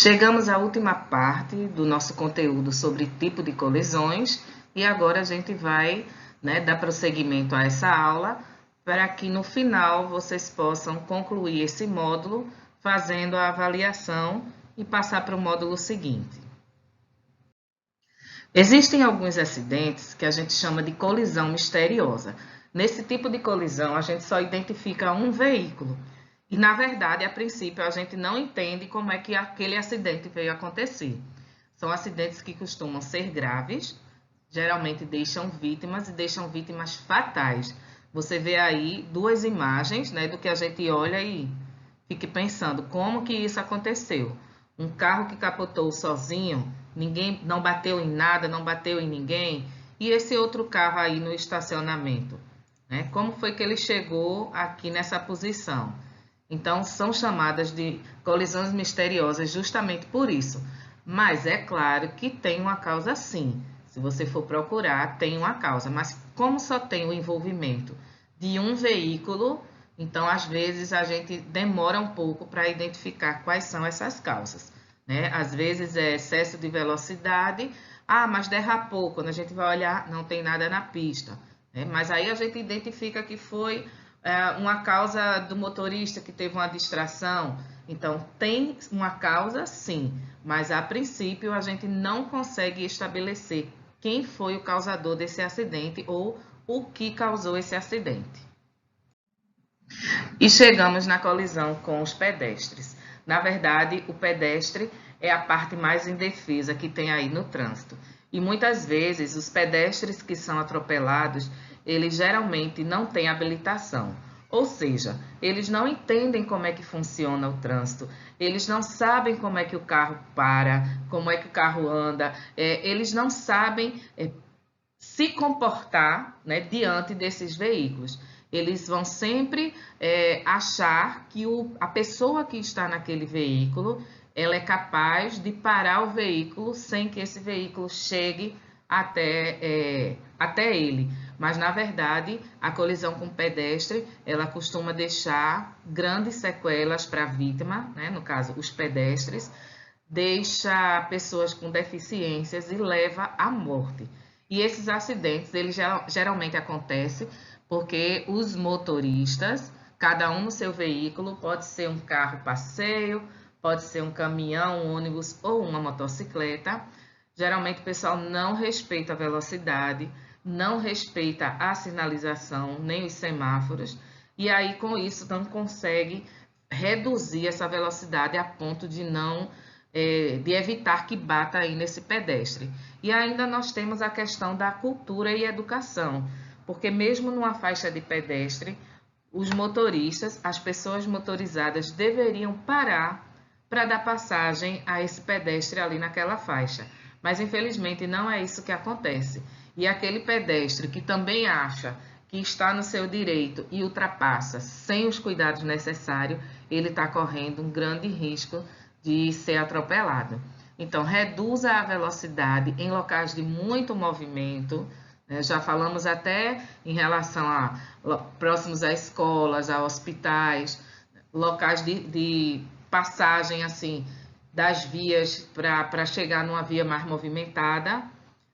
Chegamos à última parte do nosso conteúdo sobre tipo de colisões e agora a gente vai, dar prosseguimento a essa aula para que no final vocês possam concluir esse módulo fazendo a avaliação e passar para o módulo seguinte. Existem alguns acidentes que a gente chama de colisão misteriosa. Nesse tipo de colisão, a gente só identifica um veículo. E, na verdade, a princípio, a gente não entende como é que aquele acidente veio acontecer. São acidentes que costumam ser graves, geralmente deixam vítimas e deixam vítimas fatais. Você vê aí duas imagens, do que a gente olha e fique pensando como que isso aconteceu. Um carro que capotou sozinho, ninguém não bateu em nada, não bateu em ninguém, e esse outro carro aí no estacionamento, Como foi que ele chegou aqui nessa posição? Então, são chamadas de colisões misteriosas justamente por isso. Mas é claro que tem uma causa sim. Se você for procurar, tem uma causa. Mas como só tem o envolvimento de um veículo, então às vezes a gente demora um pouco para identificar quais são essas causas. Às vezes é excesso de velocidade. Mas derrapou. Quando a gente vai olhar, não tem nada na pista. Mas aí a gente identifica que foi uma causa do motorista que teve uma distração. Então, tem uma causa, sim, mas a princípio a gente não consegue estabelecer quem foi o causador desse acidente ou o que causou esse acidente. E chegamos na colisão com os pedestres. Na verdade, o pedestre é a parte mais indefesa que tem aí no trânsito. E muitas vezes os pedestres que são atropelados, eles geralmente não têm habilitação. Ou seja, eles não entendem como é que funciona o trânsito, eles não sabem como é que o carro para, como é que o carro anda, eles não sabem se comportar, diante desses veículos. Eles vão sempre achar que a pessoa que está naquele veículo, ela é capaz de parar o veículo sem que esse veículo chegue até ele. Mas, na verdade, a colisão com o pedestre, ela costuma deixar grandes sequelas para a vítima, no caso, os pedestres, deixa pessoas com deficiências e leva à morte. E esses acidentes, eles geralmente acontecem porque os motoristas, cada um no seu veículo, pode ser um carro passeio, pode ser um caminhão, um ônibus ou uma motocicleta. Geralmente o pessoal não respeita a velocidade, não respeita a sinalização, nem os semáforos, e aí com isso não consegue reduzir essa velocidade a ponto de de evitar que bata aí nesse pedestre. E ainda nós temos a questão da cultura e educação, porque mesmo numa faixa de pedestre, os motoristas, as pessoas motorizadas deveriam parar para dar passagem a esse pedestre ali naquela faixa. Mas infelizmente não é isso que acontece. E aquele pedestre que também acha que está no seu direito e ultrapassa sem os cuidados necessários, ele está correndo um grande risco de ser atropelado. Então, reduza a velocidade em locais de muito movimento. Já falamos até em relação a próximos a escolas, a hospitais, locais de passagem assim das vias para chegar numa via mais movimentada.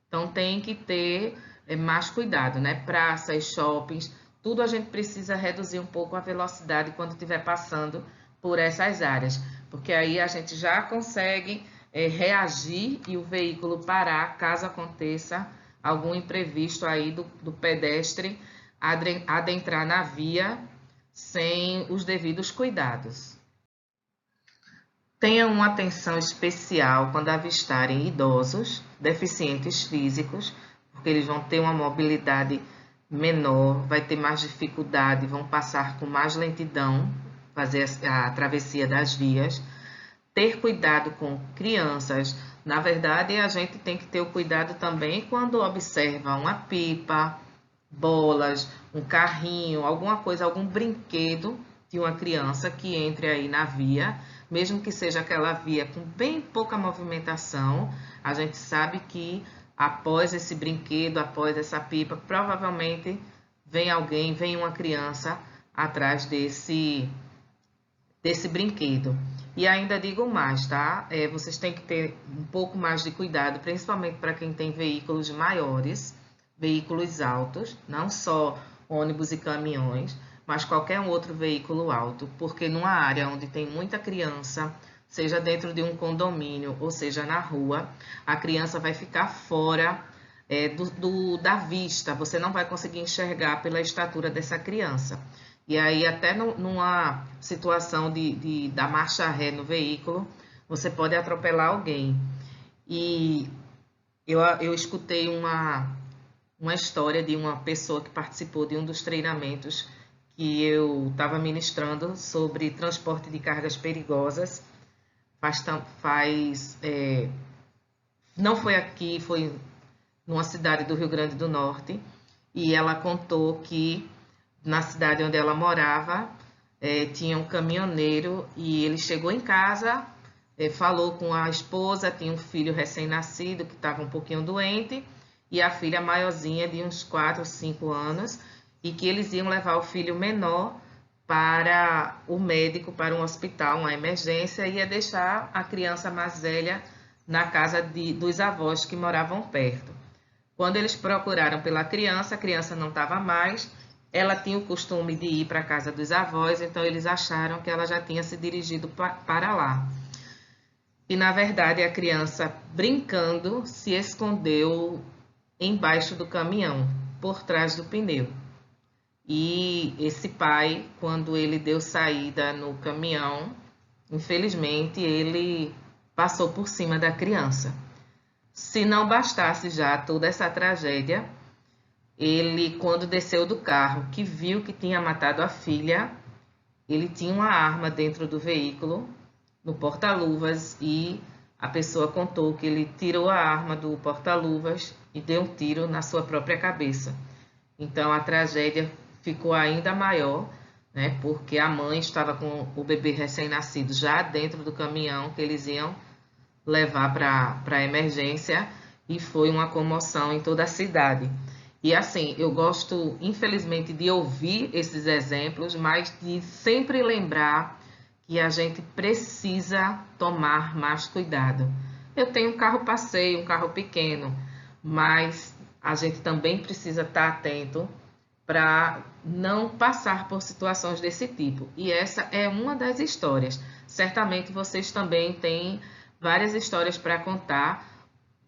Então, tem que ter mais cuidado, Praças, shoppings, tudo a gente precisa reduzir um pouco a velocidade quando estiver passando por essas áreas, porque aí a gente já consegue reagir e o veículo parar caso aconteça algum imprevisto aí do pedestre adentrar na via sem os devidos cuidados. Tenham uma atenção especial quando avistarem idosos, deficientes físicos, porque eles vão ter uma mobilidade menor, vai ter mais dificuldade, vão passar com mais lentidão, fazer a travessia das vias. Ter cuidado com crianças. Na verdade, a gente tem que ter o cuidado também quando observa uma pipa, bolas, um carrinho, alguma coisa, algum brinquedo de uma criança que entre aí na via, mesmo que seja aquela via com bem pouca movimentação, a gente sabe que após esse brinquedo, após essa pipa, provavelmente vem uma criança atrás desse brinquedo. E ainda digo mais, tá? Vocês têm que ter um pouco mais de cuidado, principalmente para quem tem veículos maiores, veículos altos, não só ônibus e caminhões, mas qualquer outro veículo alto, porque numa área onde tem muita criança, seja dentro de um condomínio ou seja na rua, a criança vai ficar fora da vista, você não vai conseguir enxergar pela estatura dessa criança. E aí, até numa situação da marcha ré no veículo, você pode atropelar alguém. E eu escutei uma história de uma pessoa que participou de um dos treinamentos que eu estava ministrando sobre transporte de cargas perigosas. Não foi aqui, foi numa cidade do Rio Grande do Norte, e ela contou que na cidade onde ela morava tinha um caminhoneiro e ele chegou em casa, falou com a esposa, tinha um filho recém-nascido que estava um pouquinho doente e a filha maiorzinha de uns 4 ou 5 anos, e que eles iam levar o filho menor para o médico, para um hospital, uma emergência, e ia deixar a criança mais velha na casa dos avós que moravam perto. Quando eles procuraram pela criança, a criança não estava mais, ela tinha o costume de ir para a casa dos avós, então eles acharam que ela já tinha se dirigido para lá. E na verdade a criança, brincando, se escondeu embaixo do caminhão, por trás do pneu. E esse pai, quando ele deu saída no caminhão, infelizmente ele passou por cima da criança. Se não bastasse já toda essa tragédia, ele, quando desceu do carro, que viu que tinha matado a filha, ele tinha uma arma dentro do veículo, no porta-luvas, e a pessoa contou que ele tirou a arma do porta-luvas e deu um tiro na sua própria cabeça. Então a tragédia ficou ainda maior, né, porque a mãe estava com o bebê recém-nascido já dentro do caminhão que eles iam levar para a emergência, e foi uma comoção em toda a cidade. E assim, eu gosto, infelizmente, de ouvir esses exemplos, mas de sempre lembrar que a gente precisa tomar mais cuidado. Eu tenho um carro passeio, um carro pequeno, mas a gente também precisa estar atento para não passar por situações desse tipo. E essa é uma das histórias. Certamente vocês também têm várias histórias para contar,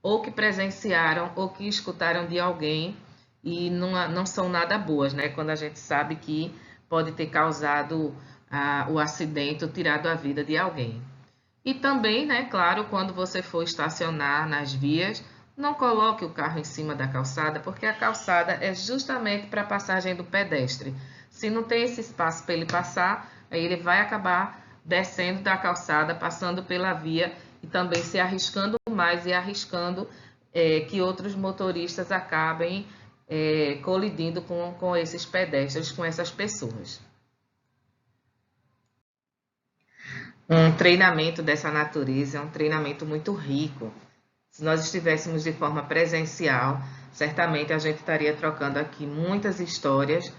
ou que presenciaram, ou que escutaram de alguém, e não são nada boas, né? Quando a gente sabe que pode ter causado o acidente ou tirado a vida de alguém. E também, né, claro, quando você for estacionar nas vias, não coloque o carro em cima da calçada, porque a calçada é justamente para a passagem do pedestre. Se não tem esse espaço para ele passar, aí ele vai acabar descendo da calçada, passando pela via e também se arriscando mais e arriscando que outros motoristas acabem colidindo com esses pedestres, com essas pessoas. Um treinamento dessa natureza é um treinamento muito rico. Se nós estivéssemos de forma presencial, certamente a gente estaria trocando aqui muitas histórias,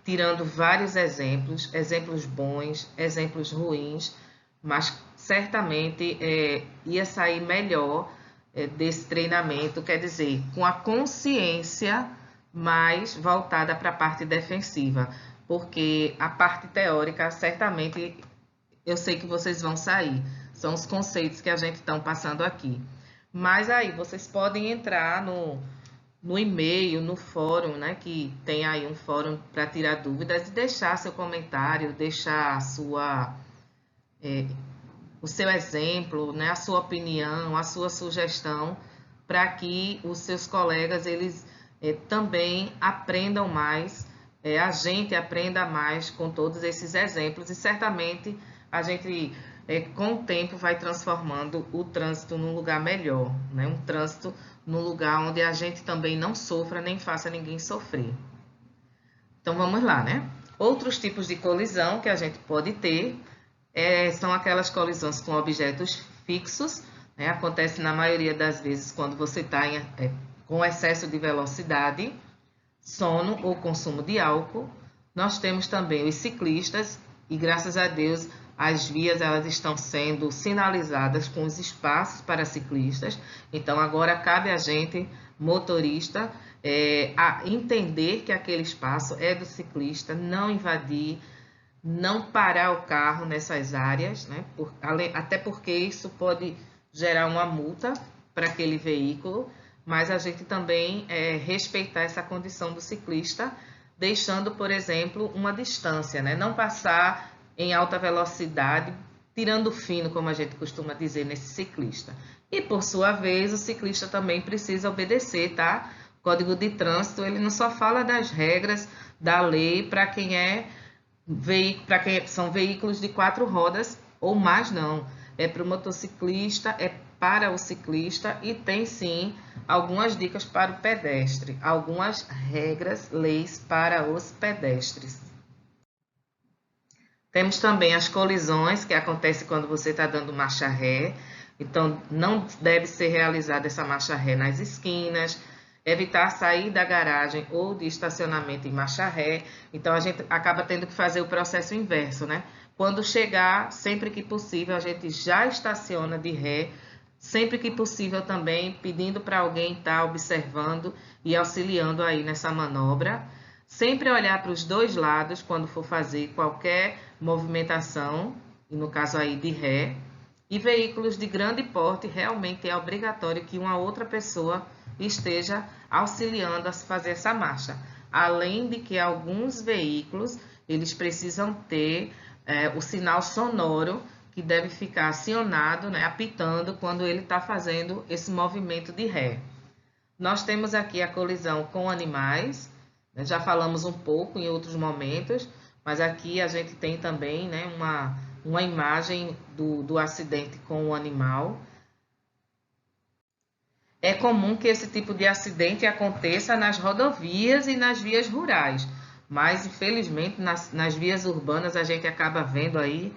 tirando vários exemplos, exemplos bons, exemplos ruins, mas certamente ia sair melhor desse treinamento, quer dizer, com a consciência mais voltada para a parte defensiva, porque a parte teórica, certamente, eu sei que vocês vão sair, são os conceitos que a gente está passando aqui. Mas aí, vocês podem entrar no e-mail, no fórum, né, que tem aí um fórum para tirar dúvidas, e deixar seu comentário, deixar o seu exemplo, né, a sua opinião, a sua sugestão, para que os seus colegas eles também aprendam mais, a gente aprenda mais com todos esses exemplos, e certamente a gente, com o tempo, vai transformando o trânsito num lugar melhor, né? Um trânsito num lugar onde a gente também não sofra nem faça ninguém sofrer. Então vamos lá, né? Outros tipos de colisão que a gente pode ter são aquelas colisões com objetos fixos, né? Acontece na maioria das vezes quando você está com excesso de velocidade, sono ou consumo de álcool. Nós temos também os ciclistas, e graças a Deus as vias elas estão sendo sinalizadas com os espaços para ciclistas. Então, agora cabe a gente, motorista, a entender que aquele espaço é do ciclista, não invadir, não parar o carro nessas áreas, né? Até porque isso pode gerar uma multa para aquele veículo, mas a gente também respeitar essa condição do ciclista, deixando, por exemplo, uma distância, né? Não passar em alta velocidade, tirando fino, como a gente costuma dizer, nesse ciclista. E, por sua vez, o ciclista também precisa obedecer, tá? O Código de Trânsito, ele não só fala das regras da lei para quem são veículos de 4 rodas ou mais, não. É para o motociclista, é para o ciclista e tem sim algumas dicas para o pedestre, algumas regras, leis para os pedestres. Temos também as colisões que acontecem quando você está dando marcha ré, então não deve ser realizada essa marcha ré nas esquinas, evitar sair da garagem ou de estacionamento em marcha ré. Então a gente acaba tendo que fazer o processo inverso, né? Quando chegar, sempre que possível, a gente já estaciona de ré, sempre que possível também pedindo para alguém estar observando e auxiliando aí nessa manobra. Sempre olhar para os dois lados quando for fazer qualquer movimentação, e no caso aí de ré. E veículos de grande porte, realmente é obrigatório que uma outra pessoa esteja auxiliando a fazer essa marcha. Além de que alguns veículos, eles precisam ter o sinal sonoro que deve ficar acionado, né, apitando quando ele está fazendo esse movimento de ré. Nós temos aqui a colisão com animais, né, já falamos um pouco em outros momentos, mas aqui a gente tem também, né, uma imagem do acidente com o animal. É comum que esse tipo de acidente aconteça nas rodovias e nas vias rurais, mas infelizmente nas vias urbanas a gente acaba vendo aí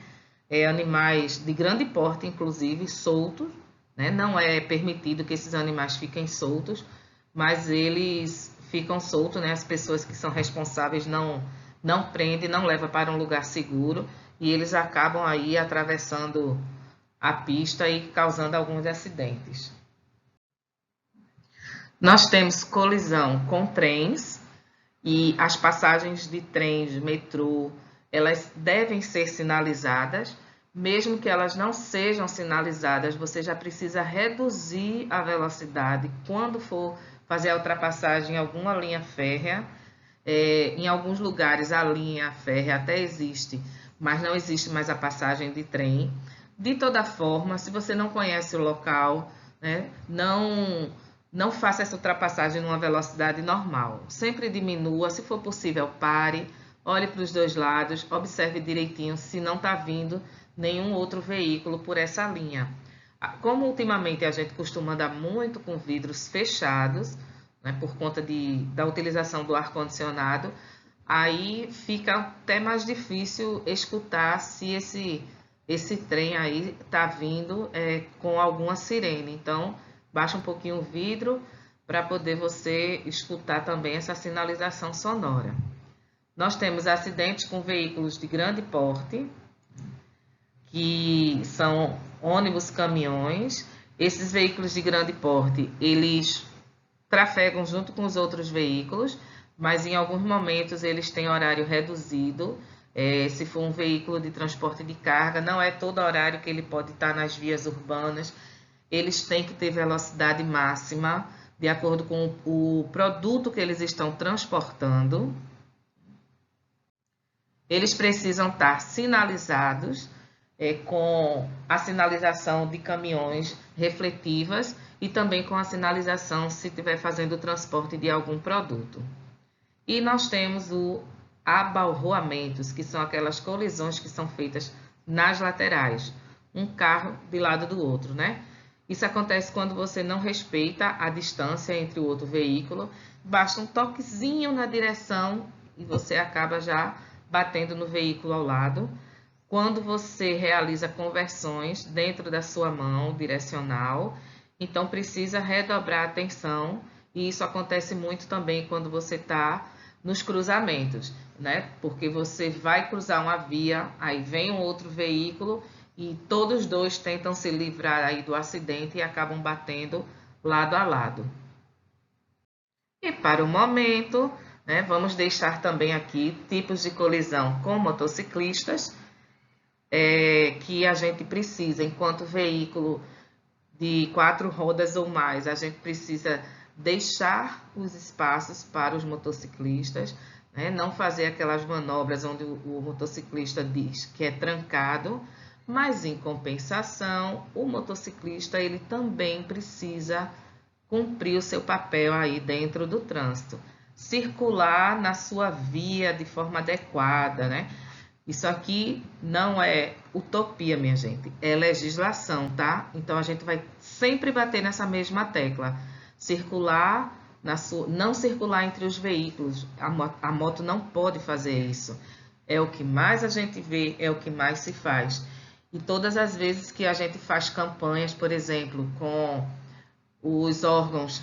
animais de grande porte, inclusive soltos, né? Não é permitido que esses animais fiquem soltos, mas eles ficam soltos, né? As pessoas que são responsáveis não prendem, não levam para um lugar seguro e eles acabam aí atravessando a pista e causando alguns acidentes. Nós temos colisão com trens e as passagens de trens, metrô, elas devem ser sinalizadas. Mesmo que elas não sejam sinalizadas, você já precisa reduzir a velocidade quando for fazer a ultrapassagem em alguma linha férrea. Em alguns lugares a linha férrea até existe, mas não existe mais a passagem de trem. De toda forma, se você não conhece o local, né, não faça essa ultrapassagem numa velocidade normal. Sempre diminua, se for possível, pare, olhe para os dois lados, observe direitinho se não está vindo nenhum outro veículo por essa linha. Como ultimamente a gente costuma andar muito com vidros fechados, né, por conta da utilização do ar-condicionado, aí fica até mais difícil escutar se esse trem aí está vindo com alguma sirene. Então, baixa um pouquinho o vidro para poder você escutar também essa sinalização sonora. Nós temos acidentes com veículos de grande porte, que são ônibus, caminhões. Esses veículos de grande porte, eles trafegam junto com os outros veículos, mas em alguns momentos eles têm horário reduzido. Se for um veículo de transporte de carga, não é todo horário que ele pode estar nas vias urbanas. Eles têm que ter velocidade máxima, de acordo com o produto que eles estão transportando. Eles precisam estar sinalizados, com a sinalização de caminhões refletivas e também com a sinalização se estiver fazendo o transporte de algum produto. E nós temos o abalroamentos, que são aquelas colisões que são feitas nas laterais, um carro de lado do outro, né? Isso acontece quando você não respeita a distância entre o outro veículo, basta um toquezinho na direção e você acaba já batendo no veículo ao lado. Quando você realiza conversões dentro da sua mão direcional, então precisa redobrar a atenção, e isso acontece muito também quando você está nos cruzamentos. né? Porque você vai cruzar uma via, aí vem um outro veículo e todos dois tentam se livrar aí do acidente e acabam batendo lado a lado. E para o momento, né, vamos deixar também aqui tipos de colisão com motociclistas que a gente precisa, enquanto veículo de 4 rodas ou mais, a gente precisa deixar os espaços para os motociclistas, né? Não fazer aquelas manobras onde o motociclista diz que é trancado, mas em compensação, o motociclista ele também precisa cumprir o seu papel aí dentro do trânsito, circular na sua via de forma adequada, né? Isso aqui não é utopia, minha gente, é legislação, tá? Então a gente vai sempre bater nessa mesma tecla. Circular, não circular entre os veículos. A moto não pode fazer isso. É o que mais a gente vê, é o que mais se faz. E todas as vezes que a gente faz campanhas, por exemplo, com os órgãos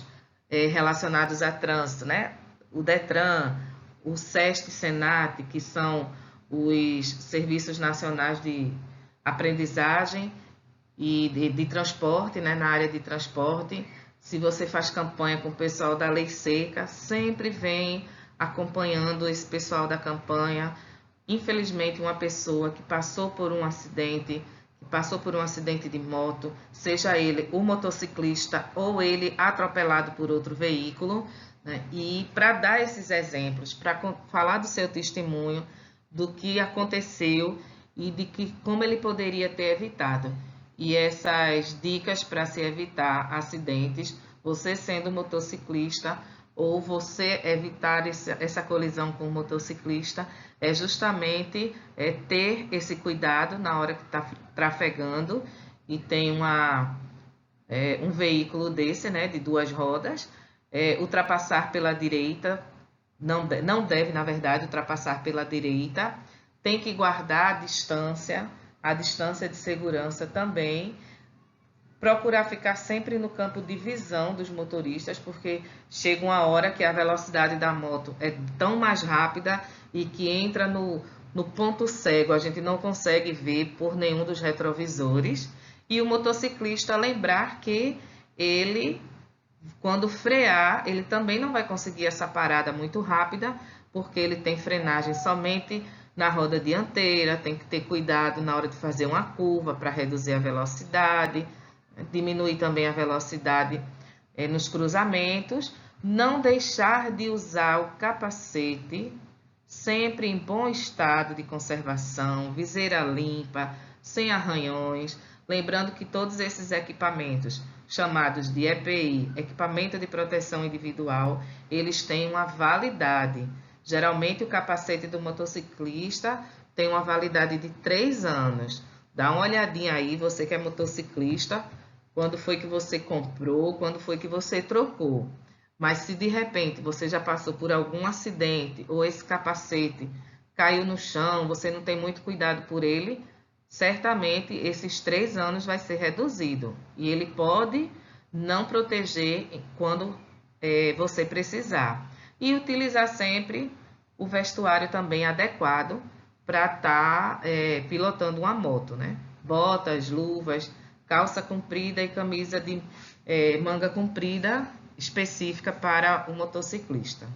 relacionados a trânsito, né? O Detran, o SESC e Senat, que são os Serviços Nacionais de Aprendizagem e de Transporte, né, na área de transporte. Se você faz campanha com o pessoal da Lei Seca, sempre vem acompanhando esse pessoal da campanha. Infelizmente, uma pessoa que passou por um acidente de moto, seja ele o motociclista ou ele atropelado por outro veículo, né? E para dar esses exemplos, para falar do seu testemunho, do que aconteceu e de como ele poderia ter evitado. E essas dicas para se evitar acidentes, você sendo motociclista ou você evitar essa colisão com o motociclista, é justamente ter esse cuidado na hora que está trafegando e tem um veículo desse, né, de 2 rodas, ultrapassar pela direita. Não deve, na verdade, ultrapassar pela direita, tem que guardar a distância de segurança também, procurar ficar sempre no campo de visão dos motoristas, porque chega uma hora que a velocidade da moto é tão mais rápida e que entra no ponto cego, a gente não consegue ver por nenhum dos retrovisores, e o motociclista lembrar que ele, quando frear, ele também não vai conseguir essa parada muito rápida, porque ele tem frenagem somente na roda dianteira, tem que ter cuidado na hora de fazer uma curva para reduzir a velocidade, diminuir também a velocidade nos cruzamentos, não deixar de usar o capacete, sempre em bom estado de conservação, viseira limpa, sem arranhões, lembrando que todos esses equipamentos, chamados de EPI, equipamento de proteção individual, eles têm uma validade. Geralmente o capacete do motociclista tem uma validade de 3 anos. Dá uma olhadinha aí, você que é motociclista, quando foi que você comprou, quando foi que você trocou. Mas se de repente você já passou por algum acidente ou esse capacete caiu no chão, você não tem muito cuidado por ele, certamente esses 3 anos vai ser reduzido e ele pode não proteger quando você precisar. E utilizar sempre o vestuário também adequado para estar pilotando uma moto, né? Botas, luvas, calça comprida e camisa de manga comprida específica para o motociclista.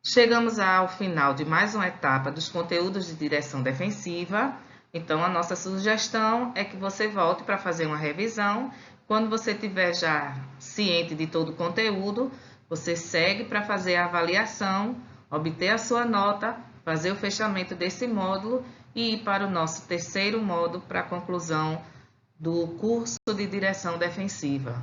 Chegamos ao final de mais uma etapa dos conteúdos de direção defensiva. Então, a nossa sugestão é que você volte para fazer uma revisão. Quando você estiver já ciente de todo o conteúdo, você segue para fazer a avaliação, obter a sua nota, fazer o fechamento desse módulo e ir para o nosso 3º módulo para a conclusão do curso de direção defensiva.